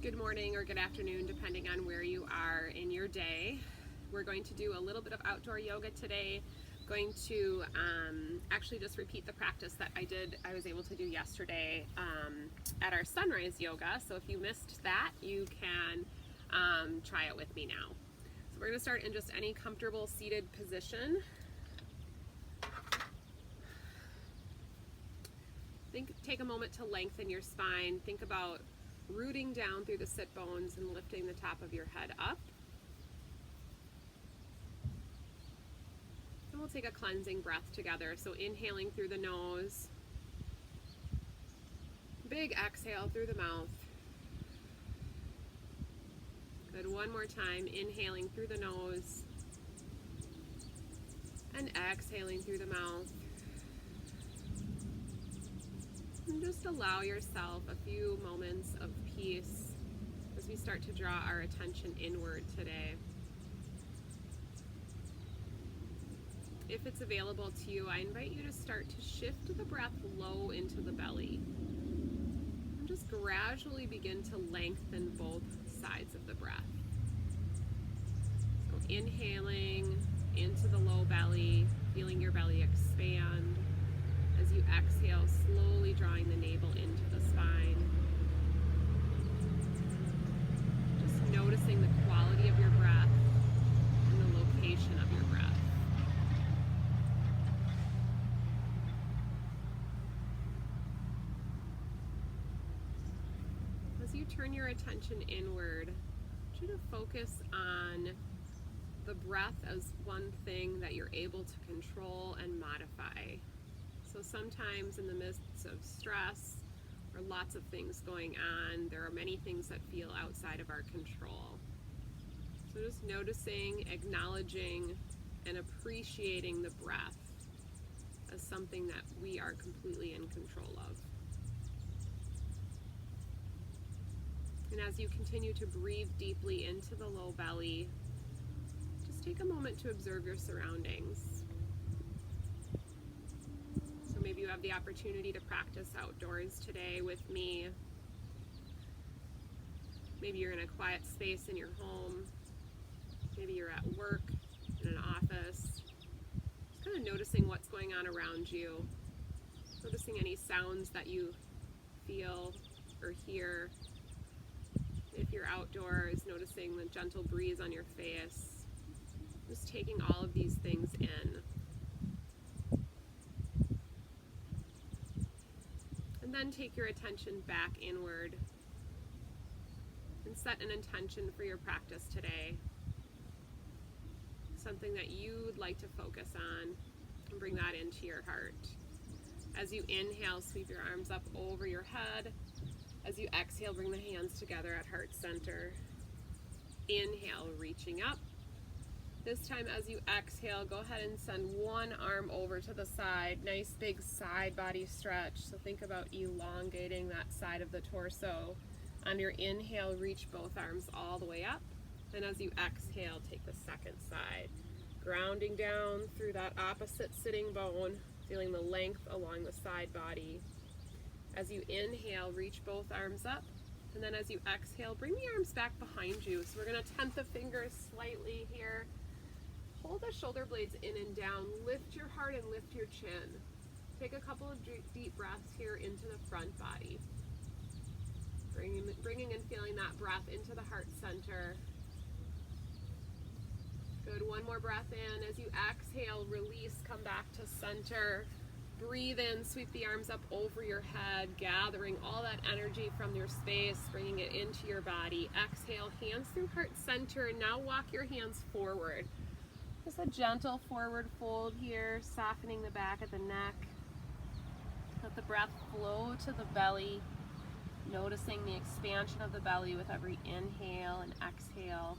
Good morning or good afternoon, depending on where you are in your day. We're going to do a little bit of outdoor yoga today. Going to actually just repeat the practice that I was able to do yesterday at our sunrise yoga. So if you missed that, you can try it with me now. So we're going to start in just any comfortable seated position. Take a moment to lengthen your spine. Think about rooting down through the sit bones and lifting the top of your head up. And we'll take a cleansing breath together. So inhaling through the nose. Big exhale through the mouth. Good, one more time. Inhaling through the nose. And exhaling through the mouth. And just allow yourself a few moments of peace as we start to draw our attention inward today. If it's available to you, I invite you to start to shift the breath low into the belly. And just gradually begin to lengthen both sides of the breath. So inhaling into the low belly, feeling your belly expand. As you exhale, slowly drawing the navel into the spine. Just noticing the quality of your breath and the location of your breath. As you turn your attention inward, I want you to focus on the breath as one thing that you're able to control and modify. So sometimes in the midst of stress or lots of things going on, there are many things that feel outside of our control. So just noticing, acknowledging, and appreciating the breath as something that we are completely in control of. And as you continue to breathe deeply into the low belly, just take a moment to observe your surroundings. Maybe you have the opportunity to practice outdoors today with me. Maybe you're in a quiet space in your home. Maybe you're at work, in an office. Just kind of noticing what's going on around you. Noticing any sounds that you feel or hear. If you're outdoors, noticing the gentle breeze on your face. Just taking all of these things in. Then take your attention back inward and set an intention for your practice today. Something that you'd like to focus on and bring that into your heart. As you inhale, sweep your arms up over your head. As you exhale, bring the hands together at heart center. Inhale, reaching up. This time as you exhale, go ahead and send one arm over to the side. Nice big side body stretch. So think about elongating that side of the torso. On your inhale, reach both arms all the way up. And as you exhale, take the second side. Grounding down through that opposite sitting bone, feeling the length along the side body. As you inhale, reach both arms up. And then as you exhale, bring the arms back behind you. So we're going to tent the fingers slightly here. Hold the shoulder blades in and down, lift your heart and lift your chin. Take a couple of deep breaths here into the front body. Bringing and feeling that breath into the heart center. Good, one more breath in. As you exhale, release, come back to center. Breathe in, sweep the arms up over your head, gathering all that energy from your space, bringing it into your body. Exhale, hands through heart center, and now walk your hands forward. Just a gentle forward fold here, softening the back of the neck. Let the breath flow to the belly, noticing the expansion of the belly with every inhale and exhale.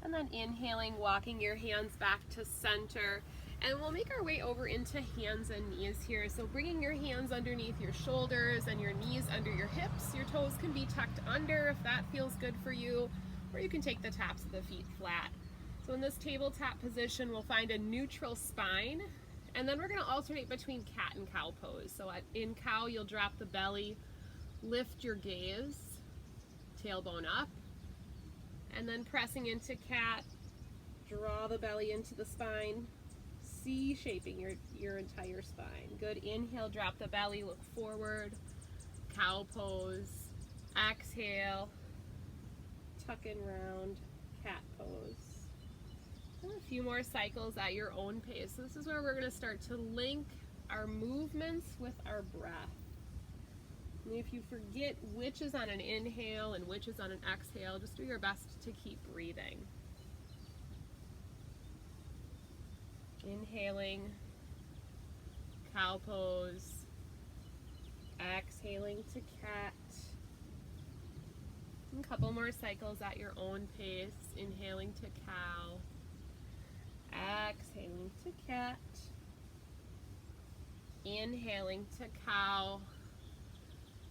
And then inhaling, walking your hands back to center. And we'll make our way over into hands and knees here. So bringing your hands underneath your shoulders and your knees under your hips. Your toes can be tucked under if that feels good for you, or you can take the tops of the feet flat. So in this tabletop position, we'll find a neutral spine. And then we're going to alternate between cat and cow pose. So in cow, you'll drop the belly, lift your gaze, tailbone up, and then pressing into cat, draw the belly into the spine, C-shaping your entire spine. Good. Inhale, drop the belly, look forward, cow pose. Exhale, tuck and round, cat pose. And a few more cycles at your own pace. This is where we're going to start to link our movements with our breath. And if you forget which is on an inhale and which is on an exhale, just do your best to keep breathing. Inhaling, cow pose. Exhaling to cat. A couple more cycles at your own pace. Inhaling to cow. Exhaling to cat. Inhaling to cow.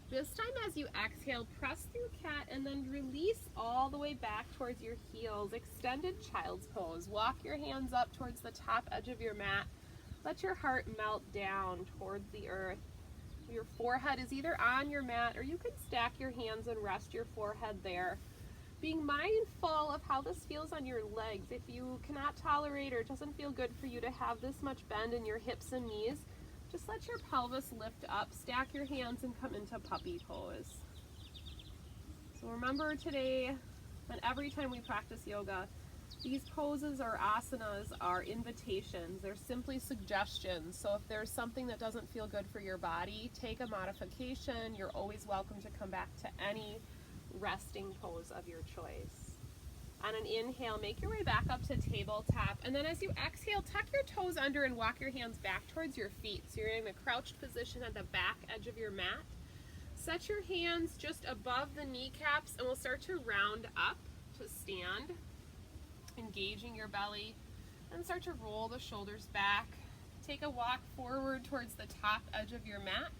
This time as you exhale, press through cat and then release all the way back towards your heels. Extended child's pose. Walk your hands up towards the top edge of your mat. Let your heart melt down towards the earth. Your forehead is either on your mat or you can stack your hands and rest your forehead there. Being mindful of how this feels on your legs. If you cannot tolerate or it doesn't feel good for you to have this much bend in your hips and knees, just let your pelvis lift up, stack your hands, and come into puppy pose. So remember today, and every time we practice yoga, these poses or asanas are invitations. They're simply suggestions. So if there's something that doesn't feel good for your body, take a modification. You're always welcome to come back to any resting pose of your choice. On an inhale, make your way back up to tabletop. And then as you exhale, tuck your toes under and walk your hands back towards your feet. So you're in a crouched position at the back edge of your mat. Set your hands just above the kneecaps and we'll start to round up to stand. Engaging your belly, and start to roll the shoulders back. Take a walk forward towards the top edge of your mat,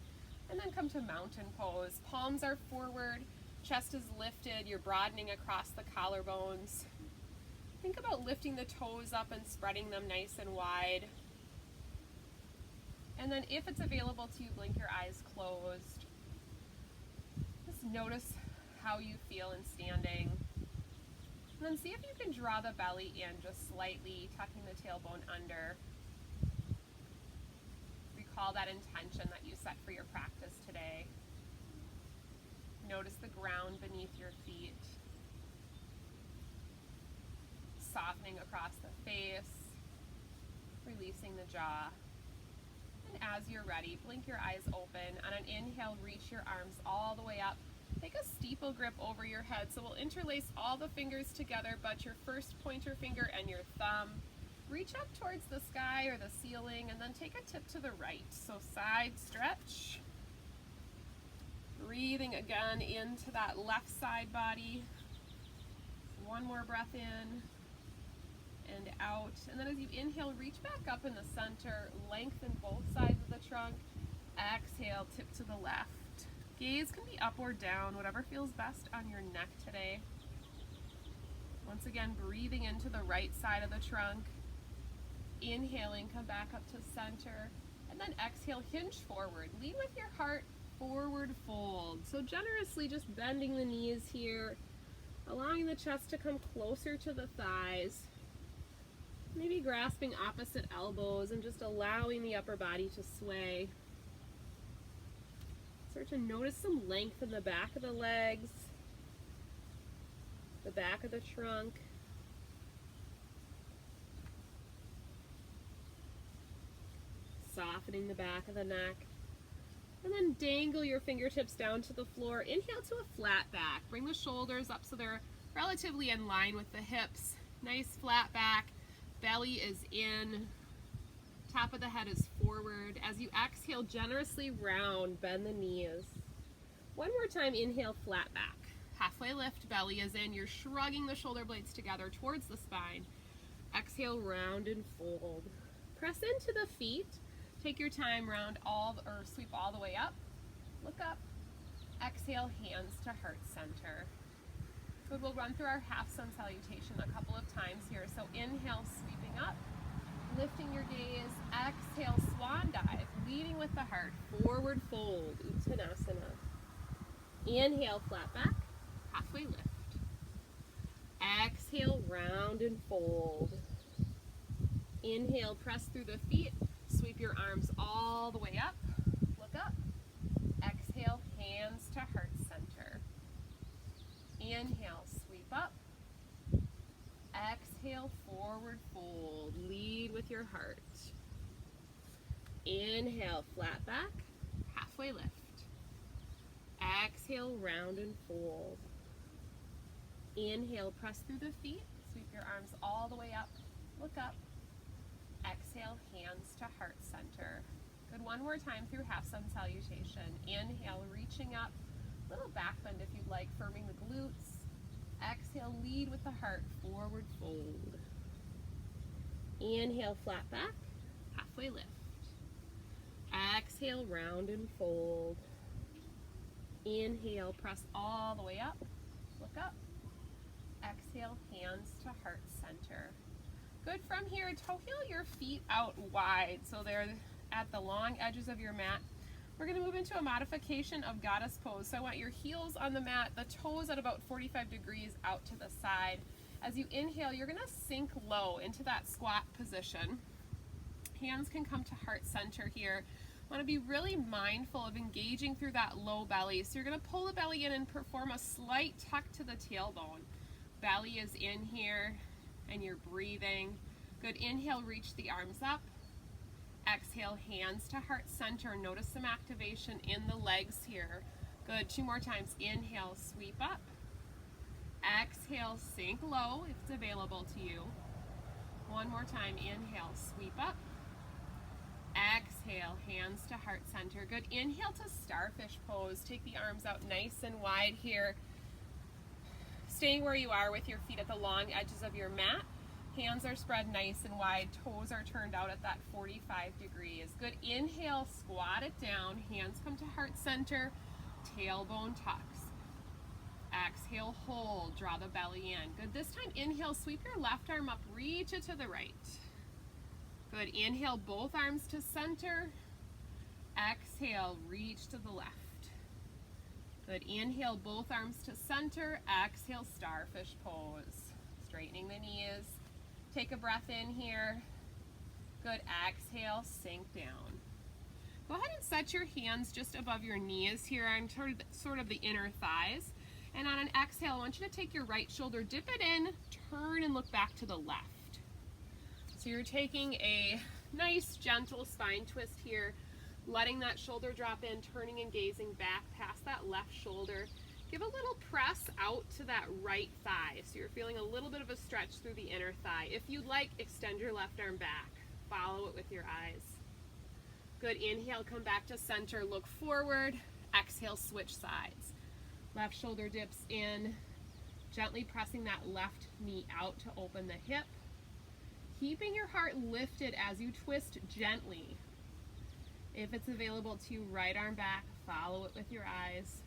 and then come to mountain pose. Palms are forward, chest is lifted, you're broadening across the collarbones. Think about lifting the toes up and spreading them nice and wide. And then if it's available to you, blink your eyes closed. Just notice how you feel in standing. And then see if you can draw the belly in just slightly, tucking the tailbone under. Recall that intention that you set for your practice today. Notice the ground beneath your feet. Softening across the face, releasing the jaw. And as you're ready, blink your eyes open. On an inhale, reach your arms all the way up. Take a steeple grip over your head. So we'll interlace all the fingers together, but your first pointer finger and your thumb. Reach up towards the sky or the ceiling, and then take a tip to the right. So side stretch. Breathing again into that left side body. One more breath in and out. And then as you inhale, reach back up in the center, lengthen both sides of the trunk. Exhale, tip to the left. Gaze can be up or down, whatever feels best on your neck today. Once again, breathing into the right side of the trunk. Inhaling, come back up to center. And then exhale, hinge forward. Lead with your heart, forward fold. So generously just bending the knees here, allowing the chest to come closer to the thighs. Maybe grasping opposite elbows and just allowing the upper body to sway. Start to notice some length in the back of the legs, the back of the trunk. Softening the back of the neck. And then dangle your fingertips down to the floor. Inhale to a flat back. Bring the shoulders up so they're relatively in line with the hips. Nice flat back. Belly is in. Top of the head is forward. As you exhale, generously round, bend the knees. One more time, inhale, flat back. Halfway lift, belly is in. You're shrugging the shoulder blades together towards the spine. Exhale, round and fold. Press into the feet. Take your time, sweep all the way up. Look up. Exhale, hands to heart center. Good, we'll run through our half sun salutation a couple of times here. So inhale, sweeping up. Lifting your gaze, exhale, swan dive, leading with the heart, forward fold, Uttanasana. Inhale, flat back, halfway lift. Exhale, round and fold. Inhale, press through the feet, sweep your arms all the way up, look up. Exhale, hands to heart center. Inhale, sweep up. Exhale, forward fold, lead with your heart. Inhale, flat back, halfway lift. Exhale, round and fold. Inhale, press through the feet, sweep your arms all the way up, look up. Exhale, hands to heart center. Good, one more time through half sun salutation. Inhale, reaching up, little back bend if you'd like, firming the glutes. Exhale, lead with the heart, forward fold. Inhale, flat back, halfway lift. Exhale, round and fold. Inhale, press all the way up, look up. Exhale, hands to heart center. Good, from here, toe heel your feet out wide, so they're at the long edges of your mat. We're going to move into a modification of goddess pose. So I want your heels on the mat, the toes at about 45 degrees out to the side. As you inhale, you're going to sink low into that squat position. Hands can come to heart center here. Want to be really mindful of engaging through that low belly. So you're going to pull the belly in and perform a slight tuck to the tailbone. Belly is in here and you're breathing. Good, inhale, reach the arms up. Exhale, hands to heart center. Notice some activation in the legs here. Good, two more times. Inhale, sweep up. Exhale, sink low if it's available to you. One more time. Inhale, sweep up. Exhale, hands to heart center. Good, inhale to starfish pose. Take the arms out nice and wide here. Staying where you are with your feet at the long edges of your mat. Hands are spread nice and wide, toes are turned out at that 45 degrees. Good, inhale, squat it down, hands come to heart center, tailbone tucks. Exhale, hold, draw the belly in. Good, this time inhale, sweep your left arm up, reach it to the right. Good, inhale, both arms to center. Exhale, reach to the left. Good, inhale, both arms to center. Exhale, starfish pose. Straightening the knees. Take a breath in here. Good, exhale, sink down. Go ahead and set your hands just above your knees here on sort of the inner thighs. And on an exhale, I want you to take your right shoulder, dip it in, turn and look back to the left. So you're taking a nice gentle spine twist here, letting that shoulder drop in, turning and gazing back past that left shoulder. Give a little press out to that right thigh. So you're feeling a little bit of a stretch through the inner thigh. If you'd like, extend your left arm back. Follow it with your eyes. Good, inhale, come back to center, look forward. Exhale, switch sides. Left shoulder dips in, gently pressing that left knee out to open the hip. Keeping your heart lifted as you twist gently. If it's available to you, right arm back, follow it with your eyes.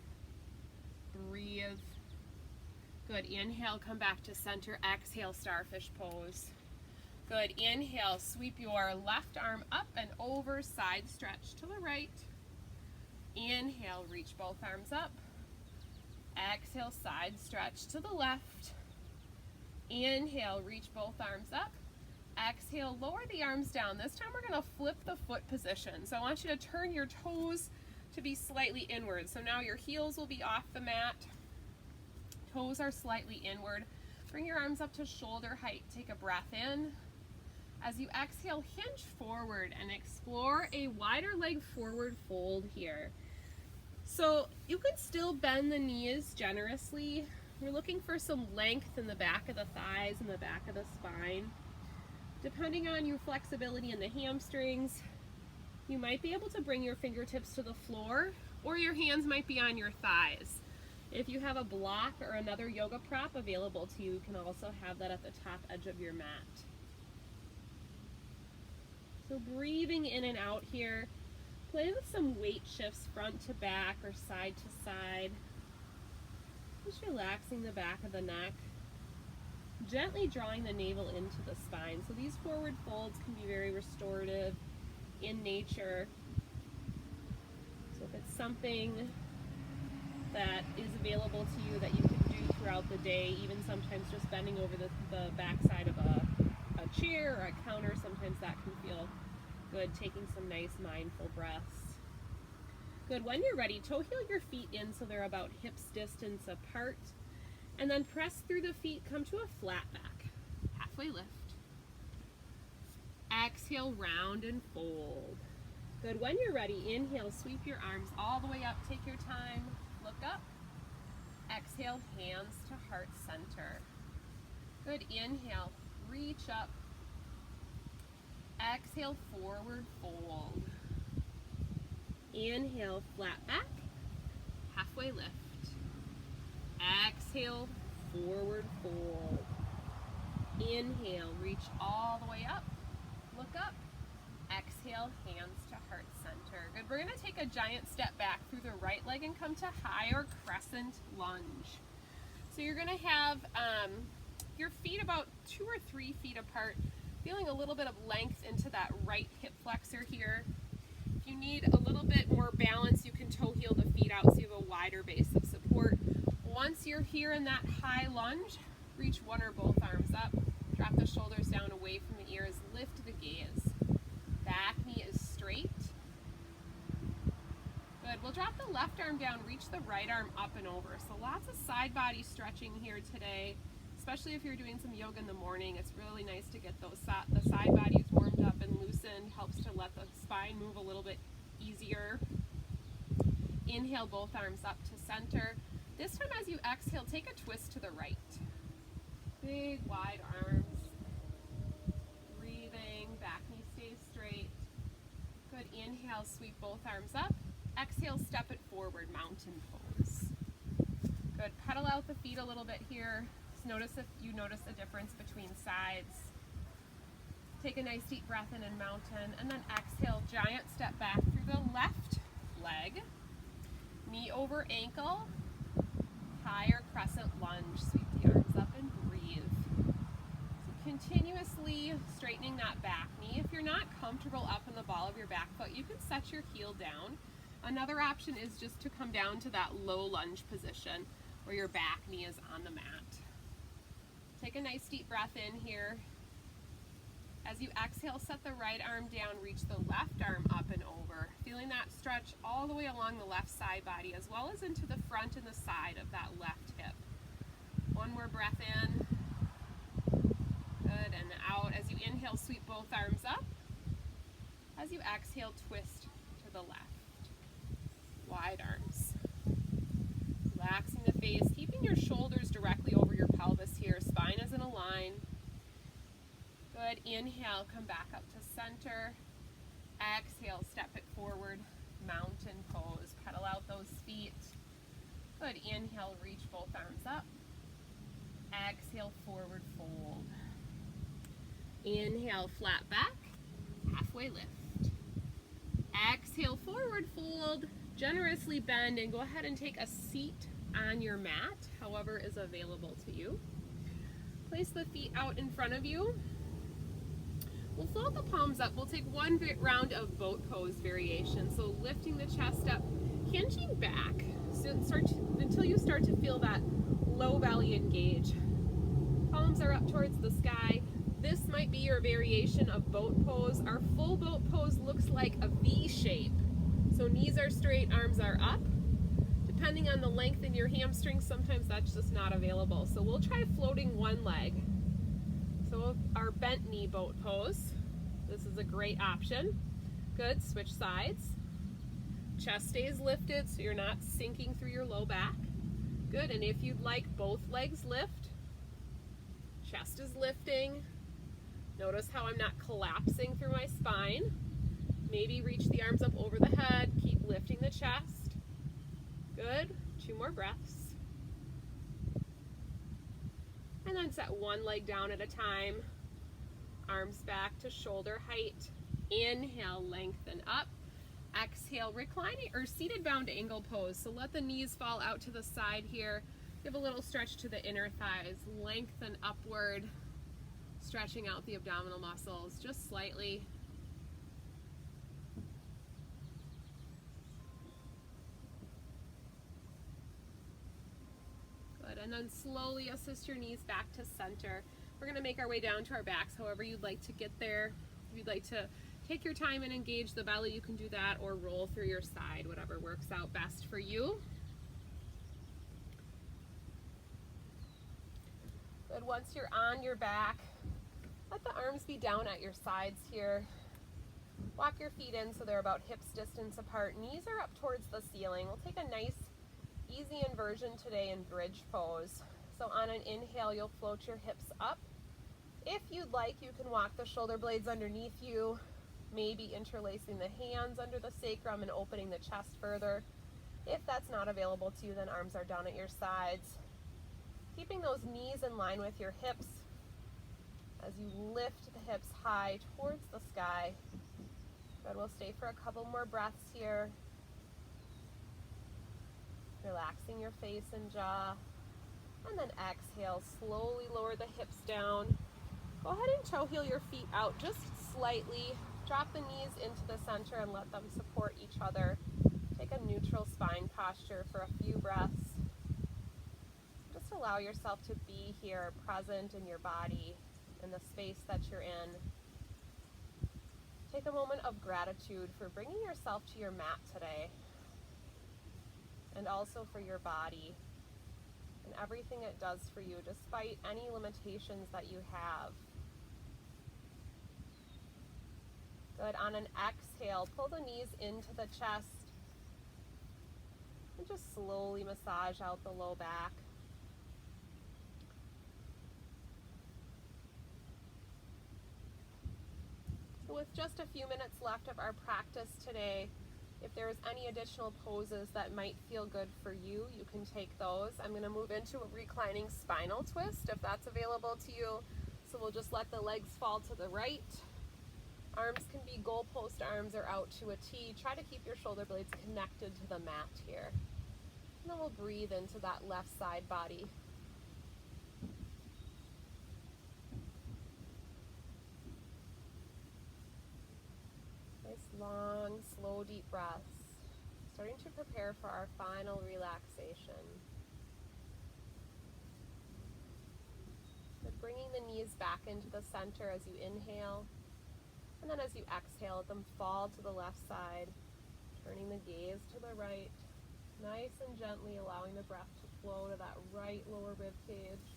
Breathe. Good, inhale, come back to center. Exhale, starfish pose. Good, inhale, sweep your left arm up and over, side stretch to the right. Inhale, reach both arms up. Exhale, side stretch to the left. Inhale, reach both arms up. Exhale, lower the arms down. This time we're going to flip the foot position. So I want you to turn your toes to be slightly inward. So now your heels will be off the mat. Toes are slightly inward. Bring your arms up to shoulder height. Take a breath in. As you exhale, hinge forward and explore a wider leg forward fold here. So you can still bend the knees generously. We're looking for some length in the back of the thighs and the back of the spine. Depending on your flexibility in the hamstrings, you might be able to bring your fingertips to the floor, or your hands might be on your thighs. If you have a block or another yoga prop available to you, you can also have that at the top edge of your mat. So breathing in and out here. Play with some weight shifts front to back or side to side. Just relaxing the back of the neck. gently drawing the navel into the spine. So these forward folds can be very restorative in nature. So if it's something that is available to you that you can do throughout the day, even sometimes just bending over the backside of a chair or a counter, sometimes that can feel good, taking some nice mindful breaths. Good. When you're ready, toe heel your feet in so they're about hips distance apart, and then press through the feet, come to a flat back, halfway lift. Exhale, round and fold. Good. When you're ready, inhale, sweep your arms all the way up, take your time, look up. Exhale, hands to heart center. Good. Inhale, reach up. Exhale, forward fold. Inhale, flat back, halfway lift. Exhale, forward fold. Inhale, reach all the way up, look up. Exhale, hands to heart center. Good. We're going to take a giant step back through the right leg and come to high or crescent lunge. So you're going to have your feet about 2 or 3 feet apart, feeling a little bit of length into that right hip flexor here. If you need a little bit more balance, you can toe heel the feet out so you have a wider base of support. Once you're here in that high lunge, reach one or both arms up, drop the shoulders down away from the ears, lift the gaze. Back knee is straight. Good. We'll drop the left arm down, reach the right arm up and over. So lots of side body stretching here today, especially if you're doing some yoga in the morning. It's really nice to get the side bodies warmed up and loosened, helps to let the spine move a little bit easier. Inhale, both arms up to center. This time as you exhale, take a twist to the right. Big, wide arms. Breathing, back knee stays straight. Good. Inhale, sweep both arms up. Exhale, step it forward, mountain pose. Good. Pedal out the feet a little bit here. Just notice if you notice a difference between sides. Take a nice deep breath in and mountain, and then exhale, giant step back through the left leg. Knee over ankle, higher crescent lunge. Sweep the arms up and breathe. So continuously straightening that back knee. If you're not comfortable up in the ball of your back foot, you can set your heel down. Another option is just to come down to that low lunge position where your back knee is on the mat. Take a nice deep breath in here. As you exhale, set the right arm down, reach the left arm up and over, feeling that stretch all the way along the left side body as well as into the front and the side of that left hip. One more breath in. Good, and out. As you inhale, sweep both arms up. As you exhale, twist to the left. Wide arms. Relaxing the face, keeping your shoulders directly over your pelvis here. Spine is in a line. Good. Inhale, come back up to center. Exhale, step it forward. Mountain pose. Pedal out those feet. Good. Inhale, reach both arms up. Exhale, forward fold. Inhale, flat back. Halfway lift. Exhale, forward fold. Generously bend and go ahead and take a seat on your mat, however is available to you. Place the feet out in front of you. We'll float the palms up. We'll take one round of boat pose variation. So lifting the chest up, hinging back until you start to feel that low belly engage. Palms are up towards the sky. This might be your variation of boat pose. Our full boat pose looks like a V shape. So knees are straight, arms are up. Depending on the length in your hamstrings, sometimes that's just not available. So we'll try floating one leg. So our bent knee boat pose. This is a great option. Good, switch sides. Chest stays lifted so you're not sinking through your low back. Good, and if you'd like both legs lift, chest is lifting. Notice how I'm not collapsing through my spine. Maybe reach the arms up over the head, keep lifting the chest. Good, 2 more breaths. And then set one leg down at a time. Arms back to shoulder height. Inhale, lengthen up. Exhale, reclining or seated bound angle pose. So let the knees fall out to the side here. Give a little stretch to the inner thighs, lengthen upward, stretching out the abdominal muscles just slightly. Good, and then slowly assist your knees back to center. We're gonna make our way down to our backs, however you'd like to get there. If you'd like to take your time and engage the belly, you can do that, or roll through your side, whatever works out best for you. Good, once you're on your back, let the arms be down at your sides here. Walk your feet in so they're about hips distance apart. Knees are up towards the ceiling. We'll take a nice, easy inversion today in bridge pose. So on an inhale, you'll float your hips up. If you'd like, you can walk the shoulder blades underneath you, maybe interlacing the hands under the sacrum and opening the chest further. If that's not available to you, then arms are down at your sides. Keeping those knees in line with your hips as you lift the hips high towards the sky. Good, we'll stay for a couple more breaths here. Relaxing your face and jaw. And then exhale, slowly lower the hips down. Go ahead and toe heel your feet out just slightly. Drop the knees into the center and let them support each other. Take a neutral spine posture for a few breaths. Just allow yourself to be here, present in your body, in the space that you're in. Take a moment of gratitude for bringing yourself to your mat today, and also for your body and everything it does for you, despite any limitations that you have. Good, on an exhale, pull the knees into the chest and just slowly massage out the low back. So with just a few minutes left of our practice today, if there's any additional poses that might feel good for you, you can take those. I'm going to move into a reclining spinal twist if that's available to you. So we'll just let the legs fall to the right. Arms can be goalpost arms or out to a T. Try to keep your shoulder blades connected to the mat here. And then we'll breathe into that left side body. Nice long, slow, deep breaths. Starting to prepare for our final relaxation. But bringing the knees back into the center as you inhale. And then as you exhale, let them fall to the left side, turning the gaze to the right, nice and gently allowing the breath to flow to that right lower rib cage.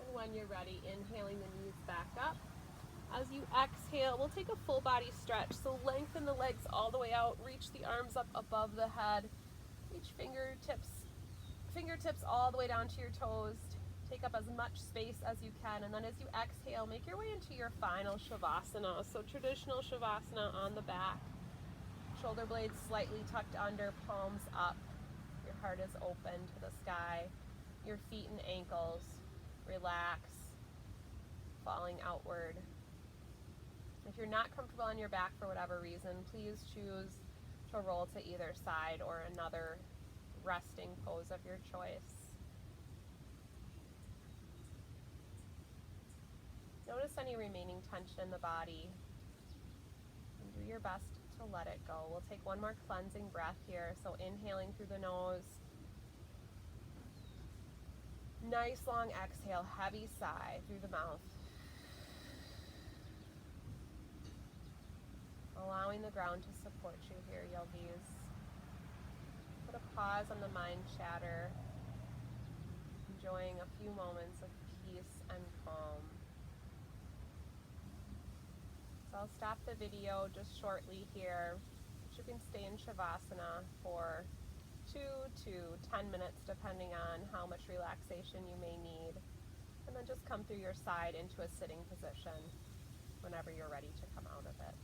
And when you're ready, inhaling the knees back up. As you exhale, we'll take a full body stretch. So lengthen the legs all the way out, reach the arms up above the head, reach fingertips all the way down to your toes. Take up as much space as you can, and then as you exhale, make your way into your final Shavasana. So traditional Shavasana on the back, shoulder blades slightly tucked under, palms up. Your heart is open to the sky. Your feet and ankles relax, falling outward. If you're not comfortable on your back for whatever reason, please choose to roll to either side or another resting pose of your choice. Notice any remaining tension in the body and do your best to let it go. We'll take one more cleansing breath here. So inhaling through the nose. Nice long exhale, heavy sigh through the mouth. Allowing the ground to support you here, yogis. Put a pause on the mind chatter. Enjoying a few moments of peace and calm. So I'll stop the video just shortly here. You can stay in Shavasana for 2 to 10 minutes depending on how much relaxation you may need. And then just come through your side into a sitting position whenever you're ready to come out of it.